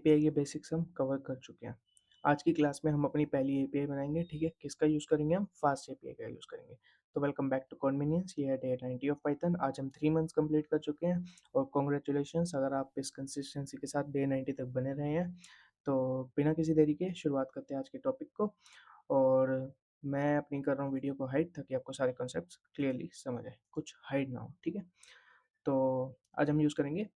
API के basics हम cover कर चुके हैं। आज की क्लास में हम अपनी पहली एपीआई बनाएंगे। ठीक है, किसका यूज़ करेंगे? हम फास्ट एपीआई का यूज़ करेंगे। तो वेलकम बैक टू कॉन्वीनियंस। ये है डे 90 ऑफ पाइथन। आज हम 3 मंथ्स कंप्लीट कर चुके हैं और कॉन्ग्रेचुलेशंस अगर आप इस कंसिस्टेंसी के साथ डे 90 तक बने रहे हैं। तो बिना किसी देरी के शुरुआत करते हैं आज के टॉपिक को। और मैं अपनी कर रहा हूँ वीडियो को हाइड ताकि आपको सारे कॉन्सेप्ट्स क्लियरली समझ आए, कुछ हाइड ना हो। ठीक है, तो आज हम यूज़ करेंगे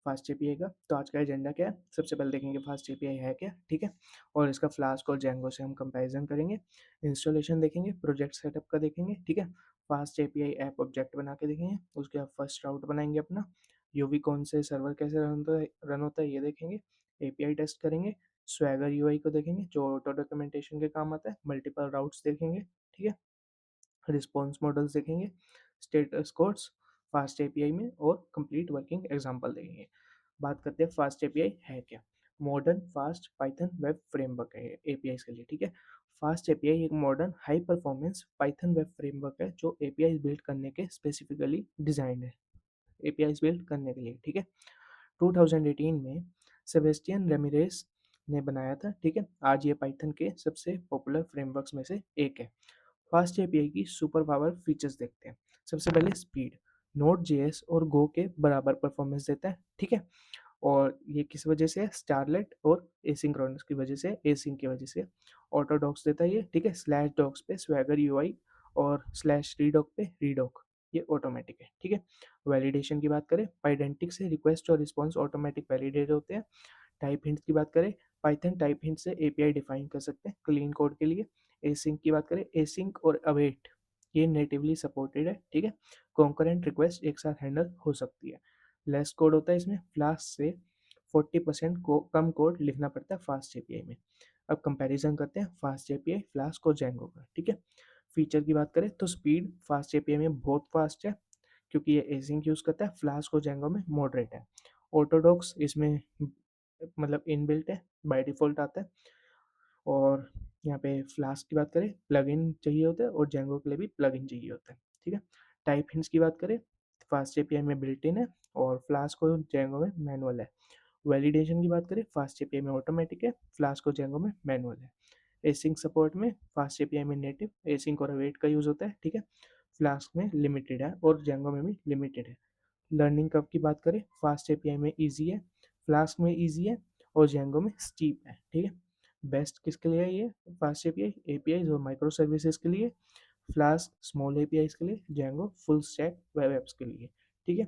फास्ट एपीआई का। तो आज का एजेंडा क्या है? सबसे पहले देखेंगे फास्ट एपीआई है क्या। ठीक है, और इसका फ्लास्क और जेंगो से हम कंपैरिजन करेंगे। इंस्टॉलेशन देखेंगे, प्रोजेक्ट सेटअप का देखेंगे। ठीक है, फास्ट एपीआई ऐप ऑब्जेक्ट बना के देखेंगे। उसके बाद फर्स्ट राउट बनाएंगे अपना। यूवी कौन से सर्वर कैसे रन होता है ये देखेंगे। एपीआई टेस्ट करेंगे। स्वैगर यूआई को देखेंगे जो ऑटो डॉक्यूमेंटेशन के काम आता है। मल्टीपल राउट्स देखेंगे। ठीक है, रिस्पॉन्स मॉडल्स देखेंगे। स्टेटस कोड्स फास्ट एपीआई में और कंप्लीट वर्किंग एग्जांपल देखेंगे। बात करते हैं फास्ट एपीआई है क्या। Modern fast Python web framework है एपीआई के लिए। ठीक है, फास्ट एपीआई एक modern high performance Python web framework है जो एपीआई बिल्ड करने के स्पेसिफिकली डिजाइंड है, एपीआई बिल्ड करने के लिए। ठीक है, 2018 में सेबेस्टियन रेमिरेस ने बनाया था। ठीक है, आज ये पाइथन के सबसे पॉपुलर फ्रेमवर्क्स में से एक है। फास्ट एपीआई की सुपर पावर फीचर्स देखते हैं। सबसे पहले स्पीड, नोड जेएस और गो के बराबर परफॉर्मेंस देता है। ठीक है, और ये किस वजह से है? स्टारलेट और एसिंक्रोनस की वजह से, एसिंक की वजह से। ऑटो डॉक्स देता है ये। ठीक है, स्लैश डॉक्स पे स्वैगर यूआई और स्लैश रीडॉक पे रीडॉक, ये ऑटोमेटिक है। ठीक है, वैलिडेशन की बात करें, पाइडेंटिक से रिक्वेस्ट और रिस्पॉन्स ऑटोमेटिक वैलिडेट होते हैं। टाइप हिंट्स की बात करें, पाइथन टाइप हिंट से एपीआई डिफाइन कर सकते हैं क्लीन कोड के लिए। एसिंक की बात करें, एसिंक और अवेट ये नेटिवली सपोर्टेड है। ठीक है, कॉन्करेंट रिक्वेस्ट एक साथ हैंडल हो सकती है। लेस कोड होता है इसमें, फ्लास्क से 40% को कम कोड लिखना पड़ता है फास्ट एपीआई में। अब कंपैरिजन करते हैं फास्ट एपीआई फ्लास्क और जेंगो का। ठीक है, फीचर की बात करें तो स्पीड फास्ट एपीआई में बहुत फास्ट है क्योंकि ये एसिंक यूज करता है। फ्लास्क और जेंगो में मॉडरेट है। ऑटोडॉक्स इसमें मतलब इनबिल्ट है, बाय डिफॉल्ट आता है। और यहाँ पे फ्लास्क की बात करें, प्लगइन चाहिए होता है और जेंगो के लिए भी प्लगइन चाहिए होता है। ठीक है, टाइप हिंट्स की बात करें, फास्ट एपीआई में बिल्ट इन है और फ्लास्क और जेंगो में मैनुअल है। वैलिडेशन की बात करें, फास्ट एपीआई में ऑटोमेटिक है, फ्लास्क और जेंगो में मैनुअल है। एसिंक सपोर्ट में फास्ट एपीआई में नेटिव एसिंक और अवेट का यूज होता है। ठीक है, फ्लास्क में लिमिटेड है और जेंगो में भी लिमिटेड है। लर्निंग कर्व की बात करें, फास्ट एपीआई में इजी है, फ्लास्क में इजी है और जेंगो में स्टीप है। ठीक है, बेस्ट किसके लिए है? ये फास्ट एपीआई एपीआई और माइक्रो सर्विसेज के लिए, फ्लास्क स्मॉल एपीआई के लिए, Django full stack web apps के लिए। ठीक है,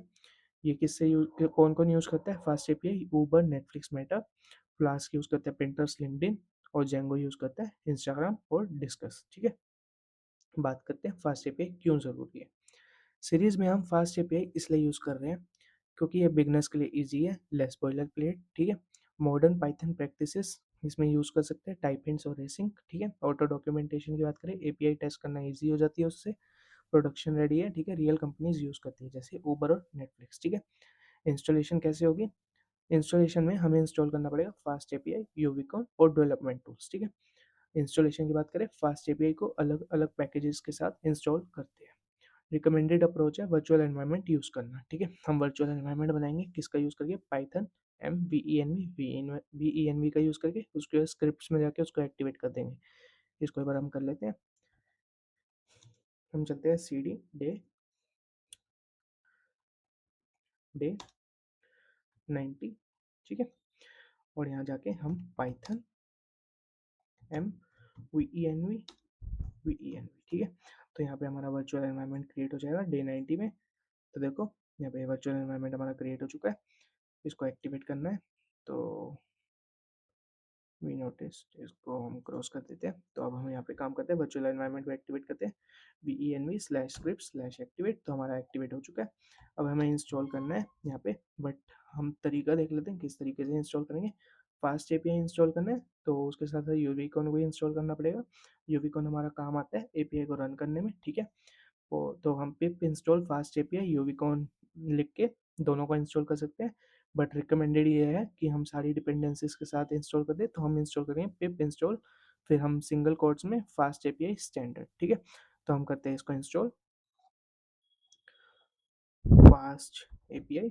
ये किससे यूज, कौन कौन यूज करता है fast API? Uber, Netflix, Meta. Flask use करता है पिंटरेस्ट, लिंक्डइन और जेंगो यूज करता है इंस्टाग्राम और डिस्कस। ठीक है, बात करते हैं फास्ट एपीआई क्यों जरूरी है। सीरीज में हम फास्ट एपीआई इसलिए यूज कर रहे हैं क्योंकि ये बिगनर्स के लिए इजी है, लेस बॉयलर प्लेट। ठीक है, मॉडर्न पाइथन प्रैक्टिसेस इसमें यूज कर सकते हैं, टाइप हिंट्स और रेसिंग। ठीक है, ऑटो डॉक्यूमेंटेशन की बात करें, एपीआई टेस्ट करना इजी हो जाती है उससे। प्रोडक्शन रेडी है। ठीक है, रियल कंपनीज यूज करती है जैसे ऊबर और नेटफ्लिक्स। ठीक है, इंस्टॉलेशन कैसे होगी? इंस्टॉलेशन में हमें इंस्टॉल करना पड़ेगा फास्ट एपीआई, यूविकॉन और डेवलपमेंट टूल्स। ठीक है, इंस्टॉलेशन की बात करें, फास्ट एपीआई को अलग अलग पैकेजेस के साथ इंस्टॉल करते हैं। रिकमेंडेड अप्रोच है वर्चुअल एनवायरनमेंट यूज करना। ठीक है, हम वर्चुअल एनवायरनमेंट बनाएंगे किसका यूज करके? Python M V E N V का यूज करके उसके स्क्रिप्ट्स में जाके उसको एक्टिवेट कर देंगे। इसको एक बार हम कर लेते हैं। हम चलते हैं सी डी डे 90। ठीक है, और यहाँ जाके हम Python M V E N V. ठीक है, तो यहाँ पे हमारा वर्चुअल एनवायरनमेंट क्रिएट हो जाएगा डे 90 में। तो देखो यहाँ पे वर्चुअल एनवायरनमेंट हमारा क्रिएट हो चुका है, इसको एक्टिवेट करना है। तो वी नोटिस इसको हम क्रॉस कर देते हैं। तो अब हम यहाँ पे काम करते हैं, वर्चुअल एनवायरनमेंट को एक्टिवेट करते हैं। V E N V slash script slash activate, तो हमारा एक्टिवेट हो चुका है। अब हमें इंस्टॉल करना है यहाँ पे, बट हम तरीका देख लेते हैं किस तरीके से इंस्टॉल करेंगे। फास्ट एपीआई इंस्टॉल करना है तो उसके साथ यूविकॉन को इंस्टॉल करना पड़ेगा। यूविकॉन हमारा काम आता है एपीआई को रन करने में। ठीक है, तो हम पिप इंस्टॉल फास्ट एपीआई यूविकॉन लिख के दोनों को इंस्टॉल कर सकते हैं। बट रिकमेंडेड ये है कि हम सारी डिपेंडेंसीज के साथ इंस्टॉल कर दें। तो हम इंस्टॉल करेंगे पिप इंस्टॉल, फिर हम सिंगल कोट्स में फास्ट एपीआई स्टैंडर्ड। ठीक है, तो हम करते हैं इसको इंस्टॉल फास्ट एपीआई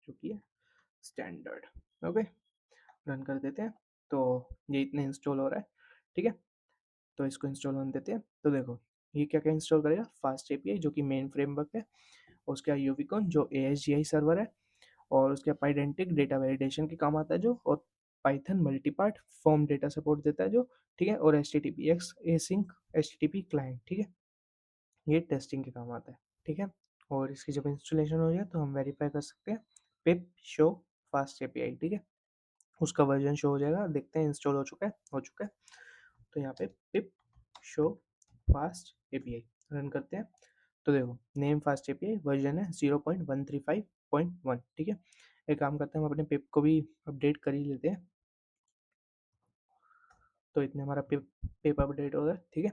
जो कि है स्टैंडर्ड। ओके, रन कर देते हैं। तो ये इतने इंस्टॉल हो रहा है, ठीक है। तो इसको इंस्टॉल होने देते हैं। तो देखो ये क्या क्या इंस्टॉल करेगा, फास्ट एपीआई जो कि मेन फ्रेमवर्क है, उसके बाद यूबिकॉन जो एएसजीआई सर्वर है, और उसके बाद पाइडेंटिक डेटा वैलिडेशन के काम आता है जो, और Python multipart form data support देता है जो, ठीक है। और H T T P x async H T T P client, ठीक है। ये टेस्टिंग के काम आता है, ठीक है। और इसकी जब इंस्टॉलेशन हो जाए तो हम वेरीफाई कर सकते हैं पिप शो फास्ट एपीआई, ठीक है। उसका वर्जन शो हो जाएगा, देखते हैं इंस्टॉल हो चुका है। तो यहाँ पे पिप शो फास्ट एपीआई रन करते हैं। तो देखो नेम फास्ट एपीआई वर्जन है 0.135.1, ठीक है। एक काम करते हैं, हम अपने पिप को भी अपडेट कर ही लेते हैं। तो इतने हमारा पिप पिप अपडेट हो गया, ठीक है।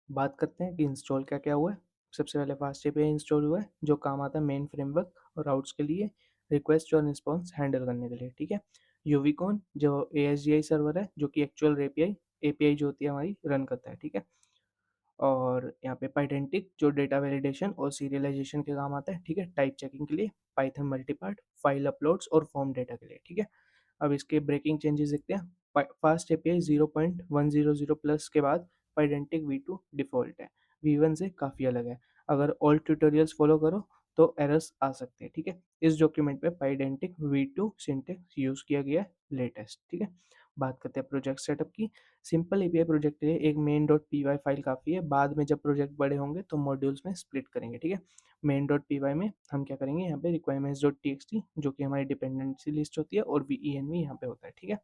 बात करते हैं कि इंस्टॉल क्या क्या हुआ है। सबसे पहले फास्ट एपीआई इंस्टॉल हुआ है जो काम आता है मेन फ्रेमवर्क और राउट्स के लिए, रिक्वेस्ट और रिस्पॉन्स हैंडल करने के लिए, ठीक है। यूविकॉन जो एएसजीआई सर्वर है जो कि एक्चुअल एपीआई एपीआई जो होती है हमारी रन करता है, ठीक है। और यहाँ पे पाइडेंटिक जो डेटा वैलिडेशन और सीरियलाइजेशन के काम आता है, ठीक है, टाइप चेकिंग के लिए, पाइथन मल्टीपार्ट फाइल अपलोड्स और फॉर्म डेटा के लिए, ठीक है। अब इसके ब्रेकिंग चेंजेस देखते हैं। फास्ट एपीआई 0.100 प्लस के बाद पाइडेंटिक V2 डिफ़ॉल्ट है, V1 से काफ़ी अलग है। अगर ऑल ट्यूटोरियल्स फॉलो करो तो एरर्स आ सकते हैं, ठीक है। इस डॉक्यूमेंट पे पाइडेंटिक V2 सिंटेक्स यूज़ किया गया है लेटेस्ट, ठीक है। बात करते हैं प्रोजेक्ट सेटअप की। सिंपल एपीआई प्रोजेक्ट के लिए एक main dot P Y file काफ़ी है, बाद में जब प्रोजेक्ट बड़े होंगे तो मॉड्यूल्स में स्प्लिट करेंगे, ठीक है। मेन डॉट पी वाई में हम क्या करेंगे, यहाँ पे requirements dot T x T जो कि हमारी डिपेंडेंसी लिस्ट होती है, और वी ई एन वी यहाँ पे होता है, ठीक है।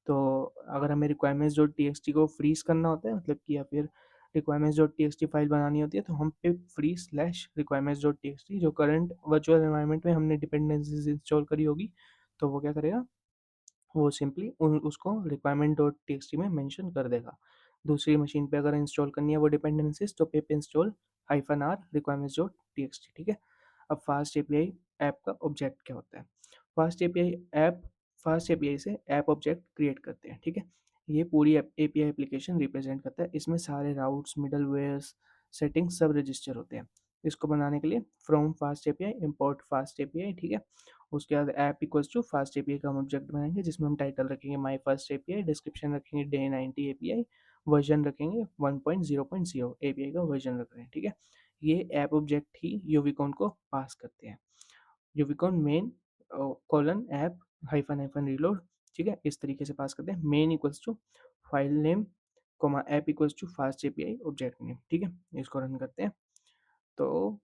तो अगर हमें requirements dot T x T को फ्रीज करना होता है, मतलब कि या फिर requirements dot T x T file बनानी होती है, तो हम पे free slash requirements dot T x T जो करंट वर्चुअल एनवायरनमेंट में हमने डिपेंडेंसीज इंस्टॉल करी होगी, तो वो क्या करेगा, वो सिंपली उसको रिक्वायरमेंट डॉट टी में मेंशन कर देगा। दूसरी मशीन पे अगर इंस्टॉल करनी है वो डिपेंडेंसीज, तो पिप install -r requirements dot T, ठीक है। अब फास्ट एपीआई ऐप का ऑब्जेक्ट क्या होता है। Fast API app fast API से ऐप ऑब्जेक्ट क्रिएट करते हैं, ठीक है। ये पूरी एपीआई एप्लीकेशन रिप्रेजेंट करता है, इसमें सारे राउट्स मिडलवेयर्स सेटिंग्स सब रजिस्टर होते हैं। इसको बनाने के लिए from fast API import fast API, ठीक है। उसके बाद app equals to fast API का हम ऑब्जेक्ट बनाएंगे जिसमें हम टाइटल रखेंगे माई फास्ट एपीआई, डिस्क्रिप्शन रखेंगे डे 90 एपीआई, वर्जन रखेंगे 1.0.0 एपीआई का वर्जन रख रहे हैं, ठीक है। ये ऐप ऑब्जेक्ट ही यूविकॉन को पास करते हैं। Uvicorn main colon app hyphen hyphen reload, ठीक है, इस तरीके से पास करते हैं। Main equals to file name comma app equals to fast API object name, ठीक है। इसको रन करते हैं। तो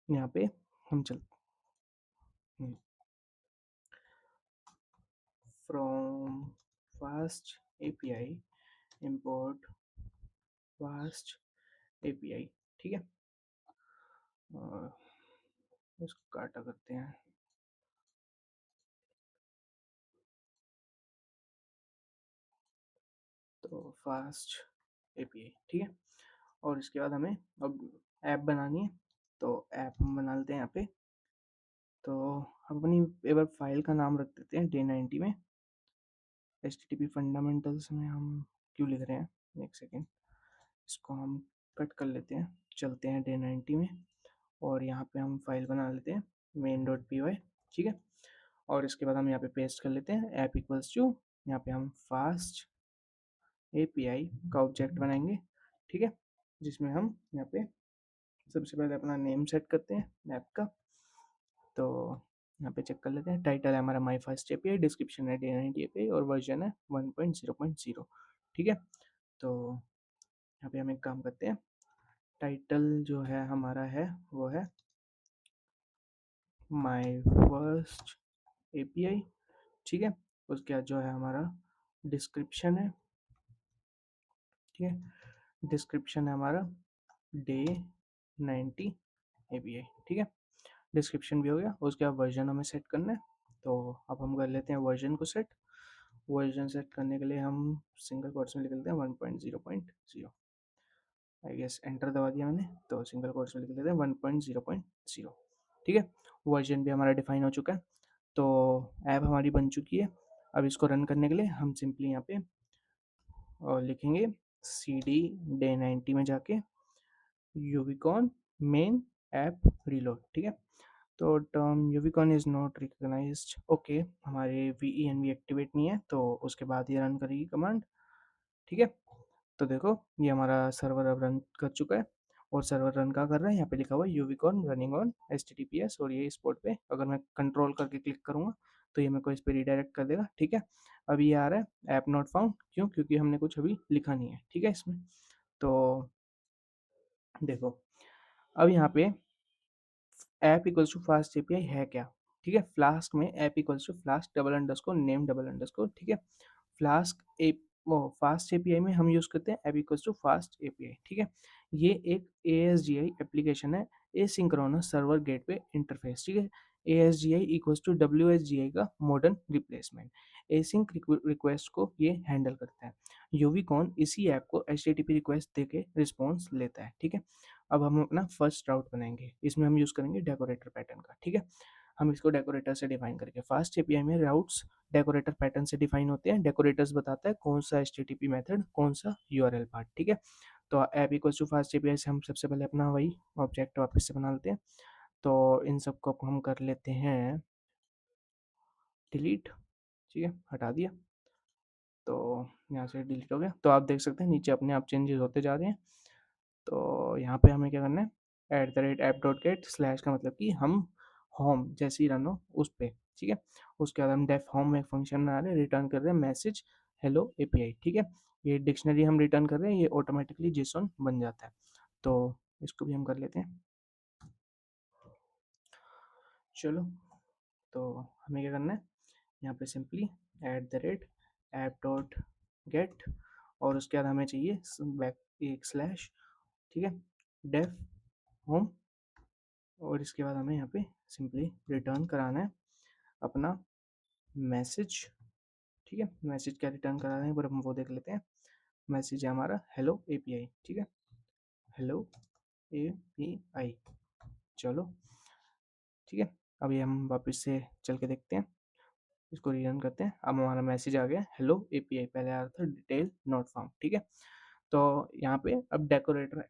यहाँ पे हम चल from fast API import fast API, ठीक है। और इसको काटा करते हैं। तो फास्ट एपीआई, ठीक है। और इसके बाद हमें अब ऐप बनानी है, तो ऐप हम बना लेते हैं यहाँ पे। तो हम अपनी एक बार फाइल का नाम रख देते हैं डे 90 में। H T T P fundamentals में हम क्यों लिख रहे हैं, एक सेकेंड, इसको हम कट कर लेते हैं, चलते हैं डे 90 में, और यहाँ पे हम फाइल बना लेते हैं मेन डॉट पी वाई, ठीक है। और इसके बाद हम यहाँ पे पेस्ट कर लेते हैं ऐप इक्वल्स टू, यहाँ पे हम फास्ट एपीआई का ऑब्जेक्ट बनाएंगे, ठीक है। जिसमें हम यहाँ पे सबसे पहले अपना नेम सेट करते हैं ऐप का। तो यहाँ पे चेक कर लेते हैं, टाइटल है हमारा माई फर्स्ट एपीआई, डिस्क्रिप्शन है डे 90 एपीआई, और वर्जन है 1.0.0, ठीक है। तो यहाँ पे हम एक काम करते हैं, टाइटल जो है हमारा है वो है माई फर्स्ट एपीआई, ठीक है। उसके बाद जो है हमारा डिस्क्रिप्शन है, ठीक है। डिस्क्रिप्शन है हमारा डे 90 एपीआई, ठीक है। डिस्क्रिप्शन भी हो गया, उसके बाद वर्जन हमें सेट करना है। तो अब हम कर लेते हैं वर्जन को सेट। वर्जन सेट करने के लिए हम सिंगल कोट्स में लिख लेते हैं 1.0.0, आई गेस एंटर दबा दिया मैंने, तो सिंगल कोट्स में लिख लेते हैं 1.0.0, ठीक है। वर्जन भी हमारा डिफाइन हो चुका है। तो ऐप हमारी बन चुकी है। अब इसको रन करने के लिए हम सिंपली यहाँ पे लिखेंगे सी डी डे 90 में जाके यूविकॉन मेन ऐप रीलोड, ठीक है। तो term uvicorn is not recognised, okay, हमारे वीईएनवी एक्टिवेट नहीं है, तो उसके बाद ये रन करेगी कमांड, ठीक है। तो देखो ये हमारा सर्वर अब रन कर चुका है, और सर्वर रन कहाँ कर रहा है, यहाँ पे लिखा हुआ है यूविकॉन रनिंग ऑन HTTPS, और ये इस पोर्ट पे अगर मैं कंट्रोल करके क्लिक करूँगा तो ये मेरे को इस पे रिडायरेक्ट कर देगा, ठीक है। अभी ये आ रहा है ऐप नॉट फाउंड, क्यों, क्योंकि हमने कुछ अभी लिखा नहीं है, ठीक है इसमें। तो देखो अब यहाँ पे app equals to fast API है क्या, ठीक है। फ्लास्क में app equals to Flask double underscore name double underscore, ठीक है। फ्लास्क एप वो फास्ट एपीआई में हम यूज़ करते हैं app equals to fast API, ठीक है। ये एक ASGI एप्लीकेशन है, एसिंक्रोनस सर्वर गेटवे इंटरफेस, ठीक है। ASGI इक्वल्स टू WSGI का मॉडर्न रिप्लेसमेंट, एसिंक रिक्वेस्ट को ये हैंडल करता है। यूविकॉन इसी ऐप को HTTP रिक्वेस्ट देके रिस्पॉन्स लेता है, ठीक है। अब हम अपना फर्स्ट राउट बनाएंगे, इसमें हम यूज़ करेंगे डेकोरेटर पैटर्न का, ठीक है। हम इसको डेकोरेटर से डिफाइन करेंगे। फास्ट एपीआई में राउट्स डेकोरेटर पैटर्न से डिफाइन होते हैं। डेकोरेटर्स बताता है कौन सा HTTP मेथड, कौन सा URL पार्ट, ठीक है। तो app equals to fast API से हम सबसे पहले अपना वही ऑब्जेक्ट वापस से बना लेते हैं। तो इन सबको हम कर लेते हैं डिलीट, ठीक है, हटा दिया। तो यहाँ से डिलीट हो गया, तो आप देख सकते हैं नीचे अपने आप चेंजेस होते जा रहे हैं। तो यहाँ पे हमें क्या करना है, @app.get स्लैश का मतलब कि हम होम जैसे ही रन हो उस पे, ठीक है। उसके बाद हम डेफ होम में एक फंक्शन बना रहे हैं, रिटर्न कर रहे हैं मैसेज हेलो एपीआई, ठीक है। ये डिक्शनरी हम रिटर्न कर रहे हैं, ये ऑटोमेटिकली जेसॉन बन जाता है। तो इसको भी हम कर लेते हैं, चलो। तो हमें क्या करना है, यहाँ पे सिंपली @app.get, और उसके बाद हमें चाहिए बैक एक स्लैश, ठीक है, डेफ होम, और इसके बाद हमें यहाँ पे सिंपली रिटर्न कराना है अपना मैसेज, ठीक है। मैसेज क्या रिटर्न कराना है पर हम वो देख लेते हैं। मैसेज है हमारा हेलो एपीआई, ठीक है, हेलो एपीआई, चलो, ठीक है। अभी हम वापस से चल के देखते हैं, इसको रीरन करते हैं। अब हमारा मैसेज आ गया हेलो एपीआई, पहले आ रहा था डिटेल नॉट फाउंड, ठीक है। तो यहाँ पे अब डेकोरेटर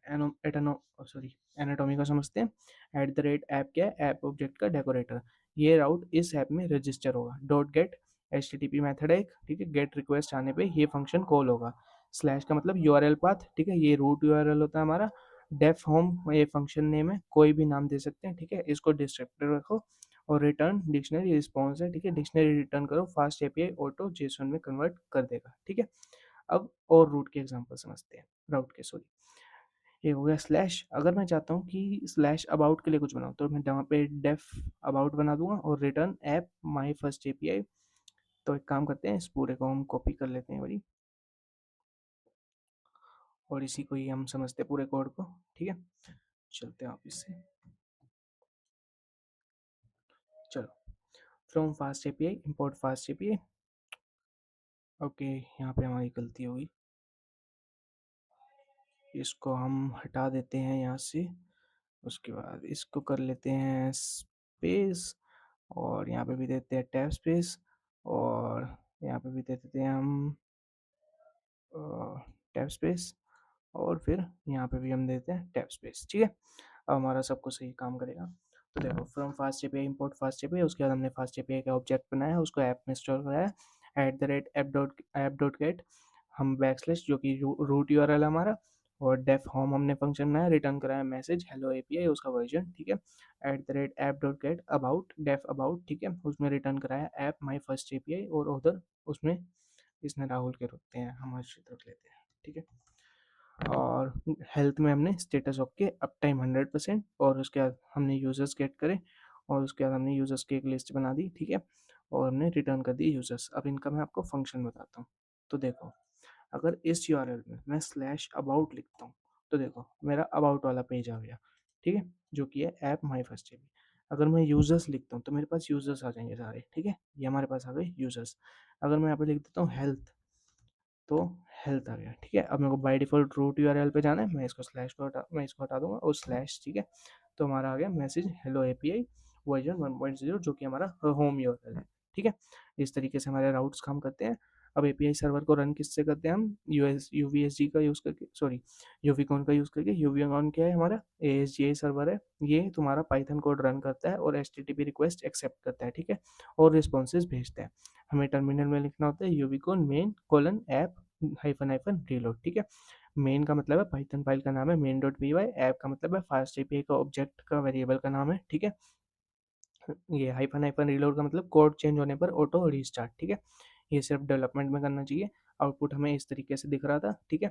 एटनो सॉरी एनाटॉमी को समझते हैं। @ऐप क्या है, ऐप ऑब्जेक्ट का डेकोरेटर। ये राउट इस ऐप में रजिस्टर होगा। डॉट गेट HTTP मेथड है एक, ठीक है। गेट रिक्वेस्ट आने पे ये फंक्शन कॉल होगा। स्लैश का मतलब URL पाथ, ठीक है, ये रूट URL होता है हमारा। डेफ होम ये फंक्शन नेम है, कोई भी नाम दे सकते हैं, ठीक है। इसको डिस्क्रिप्टर रखो, और रिटर्न डिक्शनरी रिस्पॉन्स है, ठीक है। डिक्शनरी रिटर्न करो, फास्ट एपीआई ऑटो जेसन में कन्वर्ट कर देगा, ठीक है। अब और रूट के एग्जांपल समझते हैं, राउट के सॉरी। ये हो गया स्लैश, अगर मैं चाहता हूँ कि स्लैश अबाउट के लिए कुछ बनाऊँ तो मैं यहाँ पे डेफ अबाउट बना दूंगा, और return app my first API. तो एक काम करते हैं, इस पूरे को हम कॉपी कर लेते हैं बड़ी, और इसी को ही हम समझते हैं पूरे कोड को, ठीक है। चलते हैं वापिस से, चलो। From fast API import fast API, okay, यहाँ पे हमारी गलती होगी, इसको हम हटा देते हैं यहाँ से। उसके बाद इसको कर लेते हैं स्पेस, और यहाँ पे भी देते हैं टैब स्पेस, और यहाँ पे भी दे देते हैं हम टैब स्पेस, और फिर यहाँ पे भी हम देते हैं टैब स्पेस, ठीक है। अब हमारा सब कुछ सही काम करेगा। तो देखो from fast API import fast API, उसके बाद हमने फास्ट एपीआई का ऑब्जेक्ट बनाया, उसको ऐप में स्टोर कराया। @app.get हम बैकस्लैश जो कि रूट URL हमारा, और डेफ होम हमने फंक्शन बनाया, रिटर्न कराया मैसेज हेलो एपीआई उसका वर्जन, ठीक है। @app.get अबाउट डेफ अबाउट, ठीक है, उसमें रिटर्न कराया ऐप माई फर्स्ट एपीआई, और उधर उसमें इसने राहुल के रखते हैं, हम हर्षित रख लेते हैं, ठीक है। और हेल्थ में हमने स्टेटस ओके, अप टाइम 100%, और उसके बाद हमने यूज़र्स गेट करे, और उसके बाद हमने यूज़र्स की एक लिस्ट बना दी, ठीक है, और हमने रिटर्न कर दी यूज़र्स। अब इनका मैं आपको फंक्शन बताता हूँ। तो देखो अगर इस URL में मैं स्लैश अबाउट लिखता हूँ, तो देखो मेरा अबाउट वाला पेज आ गया, ठीक है, जो कि है ऐप माई फर्स्ट एपी। अगर मैं यूज़र्स लिखता हूँ तो मेरे पास यूज़र्स आ जाएंगे सारे, ठीक है, ये हमारे पास आ गए यूज़र्स। अगर मैं यहाँ पे लिख देता हूँ हेल्थ, तो हेल्थ आ गया, ठीक है। अब मेरे को बाय डिफ़ॉल्ट रूट URL पे जाना है, मैं इसको हटा दूँगा, और स्लैश, ठीक है। तो हमारा आ गया मैसेज हेलो एपीआई वर्जन 1.0, जो कि हमारा होम URL है, ठीक है। इस तरीके से हमारे राउट्स काम करते हैं। अब एपीआई सर्वर को रन किससे करते हैं हम, यूवीएसजी का यूज़ करके, सॉरी यूविकॉन का यूज़ करके। यूविकॉन क्या है हमारा, एएसजीआई सर्वर है, ये तुम्हारा पाइथन कोड रन करता है और एचटीटीपी रिक्वेस्ट एक्सेप्ट करता है, ठीक है, और रिस्पॉन्सेज भेजता है। हमें टर्मिनल में लिखना होता है uvicorn main colon app hyphen hyphen reload, ठीक है। मेन का मतलब है पाइथन फाइल का नाम है main dot P Y, app का मतलब है फास्ट एपीआई का ऑब्जेक्ट का वेरिएबल का नाम है, ठीक है। ये हाइफन हाइफन रीलोड का मतलब कोड चेंज होने पर ऑटो रीस्टार्ट, ठीक है। ये सिर्फ डेवलपमेंट में करना चाहिए। आउटपुट हमें इस तरीके से दिख रहा था, ठीक है।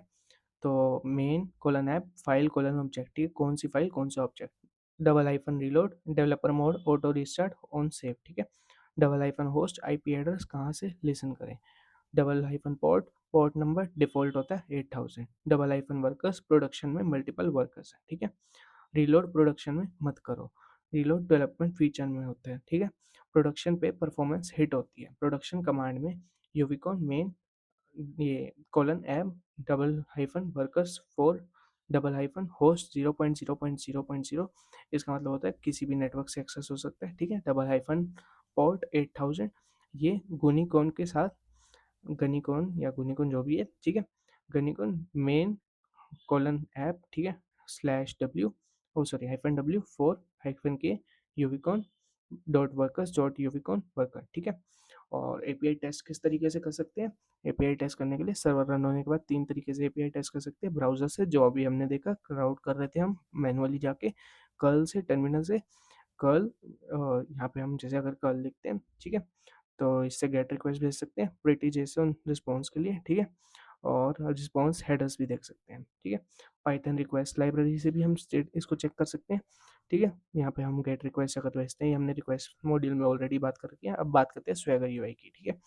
तो main colon app file colon object, ठीक है, कौन सी फाइल कौन सा object, double hyphen reload developer mode auto restart on save, ठीक है। Double hyphen host IP address कहाँ से लिसन करें, double hyphen port port number default होता है 8000, डबल हाइफन वर्कर्स प्रोडक्शन में मल्टीपल वर्कर्स है, ठीक है। रीलोड प्रोडक्शन में मत करो, रीलोड डेवलपमेंट फीचर में होता है, ठीक है। प्रोडक्शन पे परफॉर्मेंस हिट होती है, प्रोडक्शन कमांड में यूविकॉन मेन ये colon M double hyphen workers four double hyphen host 0.0.0.0, इसका मतलब होता है किसी भी नेटवर्क से एक्सेस हो सकता है, ठीक है। डबल हाइफन पोर्ट 8000, ये गुनिकॉन के साथ, गनिकॉन या गुनिकॉन जो भी है, ठीक है। गनिकॉन मेन कोलन ऐप, ठीक है, slash W, oh sorry hyphen W four hyphen K uvicorn dot workers dot uvicorn worker, ठीक है। और एपीआई टेस्ट किस तरीके से कर सकते हैं, एपीआई टेस्ट करने के लिए सर्वर रन होने के बाद तीन तरीके से एपीआई टेस्ट कर सकते हैं। ब्राउजर से, जो अभी हमने देखा राउट कर रहे थे हम मैनुअली जाके, कर्ल से, टर्मिनल से, कर्ल, यहाँ पे हम जैसे अगर कर्ल लिखते हैं, ठीक है, तो इससे गेट रिक्वेस्ट भेज सकते हैं प्रिटी जेसन रिस्पॉन्स के लिए, ठीक है। और रिस्पॉन्स हेडर्स भी देख सकते हैं, ठीक है। पाइथन रिक्वेस्ट लाइब्रेरी से भी हम स्टेट इसको चेक कर सकते हैं, ठीक है। यहाँ पे हम गेट रिक्वेस्ट अगर भेजते हैं, हमने रिक्वेस्ट मॉड्यूल में ऑलरेडी बात कर रखी है। अब बात करते हैं स्वैगर यूआई की, ठीक है।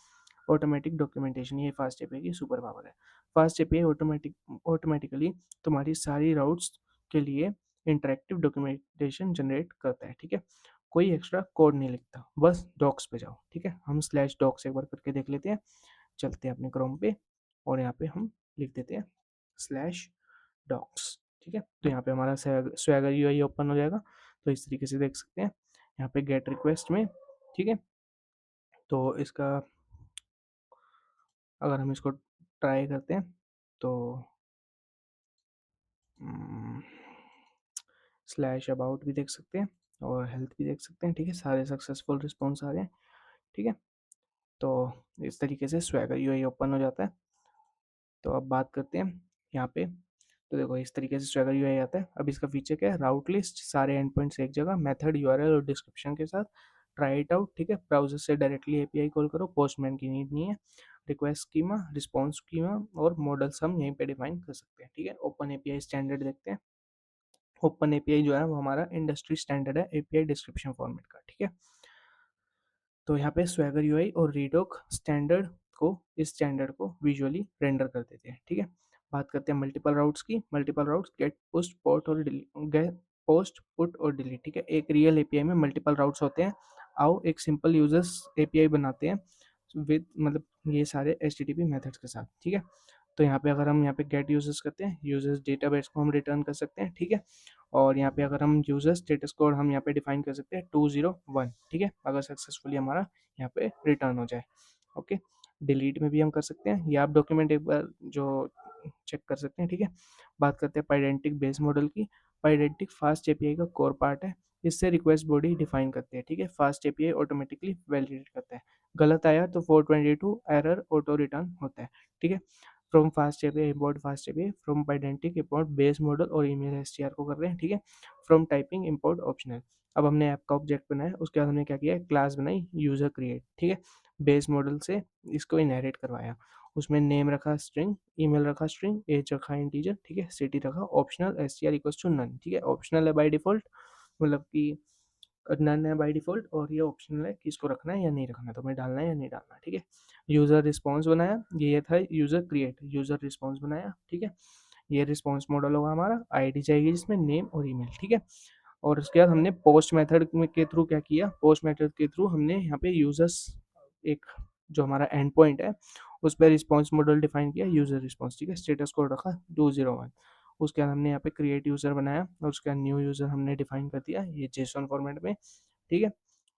ऑटोमेटिक डॉक्यूमेंटेशन, ये फास्ट एपीआई की सुपर पावर है। फास्ट एपीआई ऑटोमेटिकली तुम्हारी सारी राउट्स के लिए इंटरेक्टिव डॉक्यूमेंटेशन जनरेट करता है, ठीक है। कोई एक्स्ट्रा कोड नहीं लिखता, बस डॉक्स पे जाओ, ठीक है। हम स्लैश डॉक्स एक बार करके देख लेते हैं, चलते हैं अपने क्रोम पे और यहाँ पे हम लिख देते हैं स्लैश डॉक्स, ठीक है। तो यहाँ पे हमारा स्वैगर यूआई ओपन हो जाएगा। तो इस तरीके से देख सकते हैं यहाँ पे गेट रिक्वेस्ट में, ठीक है। तो इसका अगर हम इसको ट्राई करते हैं तो स्लैश अबाउट भी देख सकते हैं और हेल्थ भी देख सकते हैं, ठीक है। सारे सक्सेसफुल रिस्पॉन्स आ रहे हैं, ठीक है। तो इस तरीके से स्वैगर यूआई ओपन हो जाता है। तो अब बात करते हैं यहाँ पे, तो देखो इस तरीके से स्वैगर यूआई आता है। अब इसका फीचर क्या है, राउट लिस्ट, सारे एंड पॉइंट्स एक जगह, मेथड यूआरएल और डिस्क्रिप्शन के साथ, ट्राई इट आउट, ठीक है। ब्राउजर से डायरेक्टली एपीआई कॉल करो, पोस्टमैन की नीड नहीं है। रिक्वेस्ट स्कीमा, रिस्पॉन्स स्कीमा और मॉडल्स हम यहीं पे डिफाइन कर सकते हैं, ठीक है। ओपन एपीआई स्टैंडर्ड देखते हैं। ओपन एपीआई जो है वो हमारा इंडस्ट्री स्टैंडर्ड है एपीआई डिस्क्रिप्शन फॉर्मेट का, ठीक है। तो यहाँ पे स्वैगर यूआई और रीडॉक स्टैंडर्ड को, इस स्टैंडर्ड को विजुअली रेंडर कर देते हैं, ठीक है। बात करते हैं मल्टीपल राउट्स की। Multiple routes get post port और गेट पोस्ट पुट और डिलीट, ठीक है। एक रियल एपीआई में मल्टीपल राउट्स होते हैं। आओ एक सिंपल यूजर्स एपीआई बनाते हैं विद, मतलब ये सारे एचटीटीपी मेथड्स के साथ, ठीक है। तो यहाँ पे अगर हम यहाँ पे गेट यूजर्स करते हैं, यूजर्स डेटाबेस को हम रिटर्न कर सकते हैं, ठीक है। और यहाँ पे अगर हम यूजर स्टेटस कोड हम यहाँ पे डिफाइन कर सकते हैं 201, ठीक है, अगर सक्सेसफुली हमारा यहाँ पे रिटर्न हो जाए, ओके। डिलीट में भी हम कर सकते हैं, या आप डॉक्यूमेंट एक बार जो चेक कर सकते हैं, ठीक है। बात करते हैं पाइडेंटिक बेस मॉडल की। पाइडेंटिक फास्ट एपीआई का कोर पार्ट है। इससे रिक्वेस्ट बॉडी डिफाइन करते हैं, ठीक है। फास्ट एपीआई ऑटोमेटिकली वैलिडेट करता है, गलत आया तो 422 एरर ऑटो रिटर्न होता है, ठीक है। From fast API import fast API, from pydantic import base model और ईमेल एसटीआर को कर रहे हैं, ठीक है। From typing import optional. अब हमने ऐप का ऑब्जेक्ट बनाया, उसके बाद हमने क्या किया, क्लास बनाई यूजर क्रिएट, ठीक है। बेस मॉडल से इसको इनहेरिट करवाया, उसमें नेम रखा स्ट्रिंग, ईमेल रखा स्ट्रिंग, एज रखा इंटीजर, ठीक है। सिटी रखा optional, STR equals to none, ठीक है। ऑप्शनल है बाय डिफॉल्ट, मतलब कि नन है बाय डिफॉल्ट, और ये ऑप्शनल है कि इसको रखना है या नहीं रखना है, तो हमें डालना है या नहीं डालना है, ठीक है। यूजर रिस्पॉन्स बनाया, ये था यूजर क्रिएट, यूजर रिस्पॉन्स बनाया, ठीक है। ये रिस्पॉन्स मॉडल होगा हमारा, आईडी जाएगी जिसमें नेम और ईमेल, ठीक है। और उसके बाद हमने पोस्ट मेथड के थ्रू क्या किया, पोस्ट मेथड के थ्रू हमने यहाँ पे यूजर्स, एक जो हमारा एंड पॉइंट है उस पर रिस्पॉन्स मॉडल डिफाइन किया, यूजर रिस्पॉन्स, ठीक है। स्टेटस कोड रखा 201। उसके बाद हमने यहाँ पे क्रिएट यूजर बनाया और उसके बाद न्यू यूजर हमने डिफाइन कर दिया, ये जेसन फॉर्मेट में, ठीक है।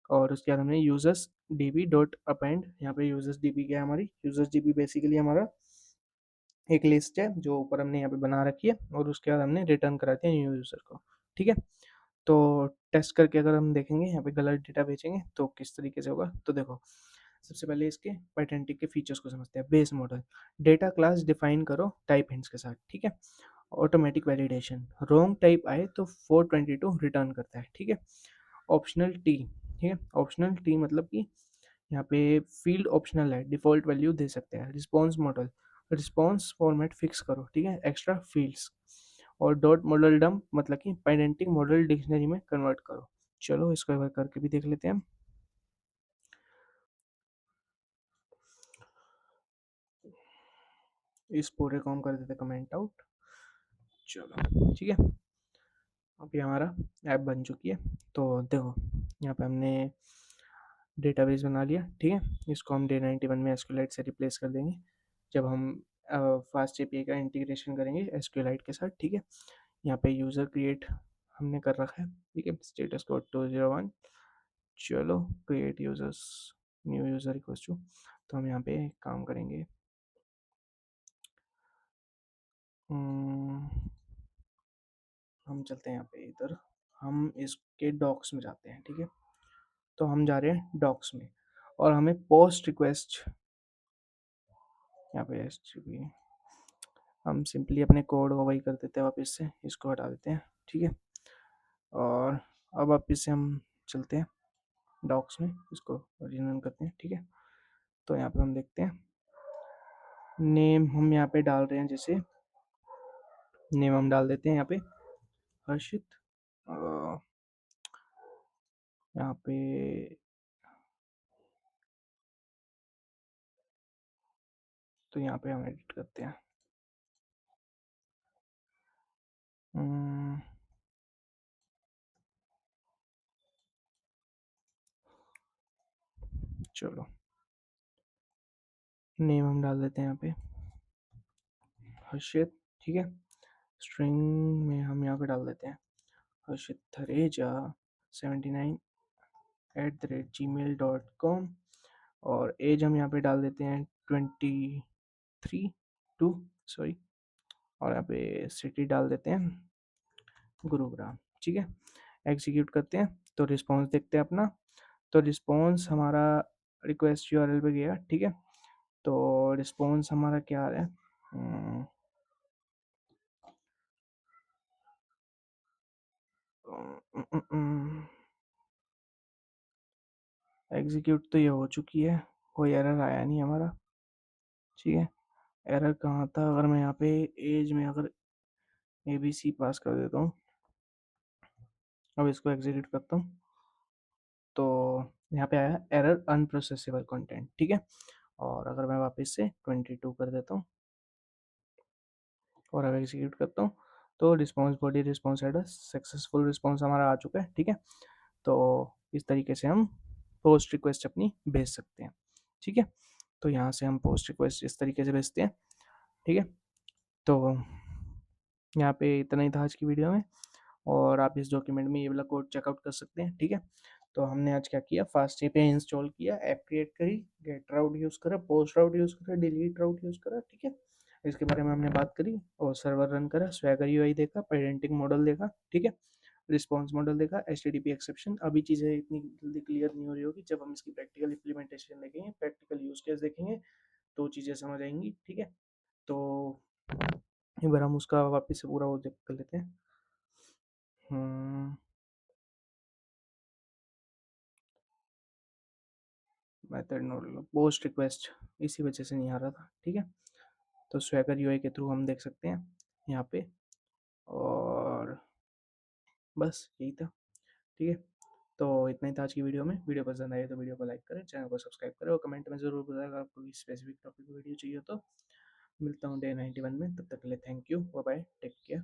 और उसके बाद हमने यूजर्स डीबी डॉट अपेंड, यहाँ पे यूजर्स डीबी क्या है हमारी, यूजर्स डीबी बेसिकली हमारा एक लिस्ट है जो ऊपर हमने यहाँ पे बना रखी है और उसके बाद हमने रिटर्न कराते हैं न्यू यूज़र को, ठीक है। तो टेस्ट करके अगर हम देखेंगे यहाँ पे गलत डेटा भेजेंगे तो किस तरीके से होगा, तो देखो सबसे पहले इसके पैटेंटिक के फीचर्स को समझते हैं। Base model, data class define करो टाइप हिंट्स के साथ, ठीक है। ऑटोमेटिक वैलिडेशन, रॉन्ग टाइप आए तो 422 रिटर्न करता है, ठीक है। ऑप्शनल टी, ठीक है। ऑप्शनल टी मतलब कि यहाँ पे फील्ड ऑप्शनल है, डिफ़ॉल्ट वैल्यू दे सकते हैं। Response model, response format fix करो, ठीक है, एक्स्ट्रा फील्ड्स। और डॉट मॉडल डंप मतलब कि पेडेंटिक मॉडल डिक्शनरी में कन्वर्ट करो। चलो इसको एक बार करके भी देख लेते हैं। इस पूरे को हम कर देते कमेंट आउट। चलो ठीक है, अभी हमारा ऐप बन चुकी है। तो देखो यहाँ पे हमने डेटाबेस बना लिया, ठीक है। इसको हम डे 91 में एसक्यूएलाइट से रिप्लेस कर देंगे जब हम फास्ट एपीआई का इंटीग्रेशन करेंगे एसक्यूएलाइट के साथ, ठीक है। यहाँ पे यूज़र क्रिएट हमने कर रखा है, ठीक है। Status code 201। चलो create users, new user equals to, तो हम यहाँ पे काम करेंगे। हम चलते हैं यहाँ पे इधर, हम इसके डॉक्स में जाते हैं, ठीक है। तो हम जा रहे हैं डॉक्स में और हमें पोस्ट रिक्वेस्ट यहाँ पे हम सिंपली अपने कोड को वही कर देते हैं, वापस से इसको हटा देते हैं, ठीक है। और अब वापस से हम चलते हैं डॉक्स में, इसको ओरिजिनल करते हैं, ठीक है। तो यहाँ पे हम देखते हैं नेम हम यहाँ पे डाल रहे हैं, जैसे नेम हम डाल देते हैं यहाँ पे हर्षित। यहाँ पे तो यहाँ पे हम एडिट करते हैं। चलो नेम हम डाल देते हैं यहाँ पे हर्षित, ठीक है। स्ट्रिंग में हम यहाँ पे डाल देते हैं हर्षित थरेजा 79@gmail.com। और एज हम यहाँ पे डाल देते हैं 23 2 सॉरी। और यहाँ पे सिटी डाल देते हैं गुरुग्राम, ठीक है। एग्जीक्यूट करते हैं तो रिस्पॉन्स देखते हैं अपना। तो रिस्पॉन्स हमारा रिक्वेस्ट यूआरएल पे गया, ठीक है। तो रिस्पॉन्स हमारा क्या आ रहा है, एग्जीक्यूट तो ये हो चुकी है, कोई एरर आया नहीं हमारा, ठीक है। एरर कहाँ था, अगर मैं यहाँ पे एज में अगर ABC पास कर देता हूँ, अब इसको एग्जीक्यूट करता हूँ तो यहाँ पे आया एरर अनप्रोसेसेबल कंटेंट, ठीक है। और अगर मैं वापस से 22 कर देता हूँ और अब एग्जीक्यूट करता हूँ तो response body response adder successful response हमारा आ चुका है, ठीक है। तो इस तरीके से हम पोस्ट रिक्वेस्ट अपनी भेज सकते हैं, ठीक है। तो यहाँ से हम पोस्ट रिक्वेस्ट इस तरीके से भेजते हैं, ठीक है। तो यहाँ पे इतना ही था आज की वीडियो में, और आप इस डॉक्यूमेंट में ये वाला कोड चेकआउट कर सकते हैं, ठीक है। तो हमने आज क्या किया, फास्ट एपीआई इंस्टॉल किया, ऐप क्रिएट करी, गेट राउट यूज़ करा, पोस्ट राउट यूज़ करा, डिलीट राउट यूज़ करा, ठीक है। इसके बारे में हमने बात करी, और सर्वर रन करा, स्वैगर यूआई देखा, पेरेंटिंग मॉडल देखा, ठीक है। रिस्पॉन्स मॉडल देखा, एचटीटीपी एक्सेप्शन। अभी चीज़ें इतनी जल्दी क्लियर नहीं हो रही होगी, जब हम इसकी प्रैक्टिकल इंप्लीमेंटेशन देखेंगे, प्रैक्टिकल यूज केस देखेंगे तो चीज़ें समझ आएंगी, ठीक है। तो एक बार हम उसका वापस से पूरा वो देख कर लेते हैं। मेथड नोड पोस्ट रिक्वेस्ट इसी वजह से नहीं आ रहा था, ठीक है। तो स्वैगर यूआई के थ्रू हम देख सकते हैं यहाँ पे, और बस यही था, ठीक है। तो इतना ही था आज की वीडियो में। वीडियो पसंद आए तो वीडियो को लाइक करें, चैनल को सब्सक्राइब करें, और कमेंट में ज़रूर बताएं अगर आपको किसी स्पेसिफिक टॉपिक की वीडियो चाहिए तो। मिलता हूँ डे 91 में, तब तक के लिए thank you, bye bye, take care.